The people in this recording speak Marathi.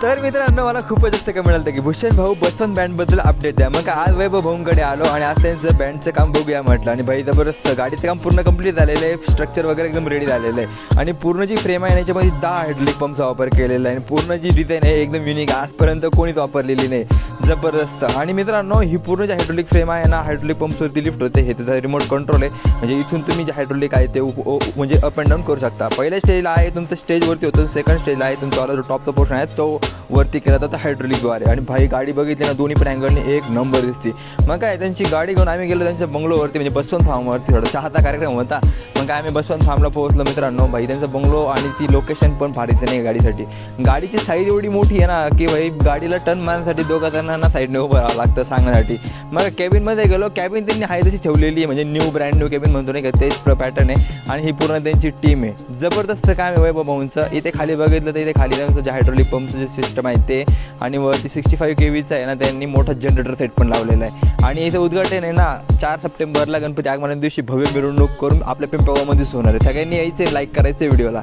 तर मित्रांनो मला खूपच जास्त काय मिळालं की भूषण भाऊ बसवंत बँडबद्दल अपडेट द्या. मग आज वैभव भाऊंकडे आलो आणि आज त्यांचं बँडचं काम बघूया म्हटलं. आणि भाई जबरदस्त गाडीचं काम पूर्ण कंप्लीट झालेलं आहे. स्ट्रक्चर वगैरे एकदम रेडी झालेलं आहे आणि पूर्ण जी फ्रेम आहे याच्यामध्ये 10 हायड्रोलिक पंपचा वापर केलेला आहे आणि पूर्ण जी डिझाईन आहे एकदम युनिक, आजपर्यंत कोणीच वापरलेली नाही. जबरदस्त. आणि मित्रांनो ही पूर्ण जी हायड्रोलिक फ्रेम आहे ना, हायड्रोलिक पंप्सवरती लिफ्ट होते. हे त्याचा रिमोट कंट्रोल आहे. म्हणजे इथून तुम्ही जे हायड्रोलिक आहे ते म्हणजे अप अँड डाऊन करू शकता. पहिल्या स्टेजला आहे तुमचं स्टेजवरती होतं, सेकंड स्टेजला आहे तुमचा जो टॉपचा पोर्शन आहे तो वरती केला जातो हायड्रोलिकद्वारे. आणि भाई गाडी बघितली ना दोन्ही पण अँगलने एक नंबर दिसते. मग काय त्यांची गाडी घेऊन आम्ही गेलो त्यांच्या बंगलोवरती, म्हणजे बसवंत फार्मवरती. थोडा चहाचा कार्यक्रम होता. मग काय आम्ही बसवंत फार्मला पोहोचलो मित्रांनो. भाई त्यांचा बंगलो आणि ती लोकेशन पण भारीच नाही गाडीसाठी. गाडीची साईज एवढी मोठी आहे ना की भाई गाडीला टर्न मारण्यासाठी दोघा जणांना साईडने उभं राहावं लागतं सांगण्यासाठी. मग कॅबिनमध्ये गेलो. कॅबिन त्यांनी आहे तशी ठेवलेली आहे, म्हणजे न्यू ब्रँड न्यू कॅबिन म्हणतो नाही का, तेच पॅटर्न आहे. आणि ही पूर्ण त्यांची टीम आहे. जबरदस्त काम आहे वैभव भाऊंचं. इथे खाली बघितलं तर इथे खाली त्यांचं जे हायड्रोलिक पंपचं जे सिस्टम आहे ते, आणि वरती 65 kVचं आहे ना, त्यांनी मोठा जनरेटर सेट पण लावलेला आहे. आणि इथे उद्घाटन आहे ना 4 सप्टेंबरला गणपती आगमनाच्या दिवशी भव्य मिरवणूक करून आपल्या पिंपळगावमध्येच होणार आहे. सगळ्यांनी यायचं, लाईक करायचं व्हिडिओला.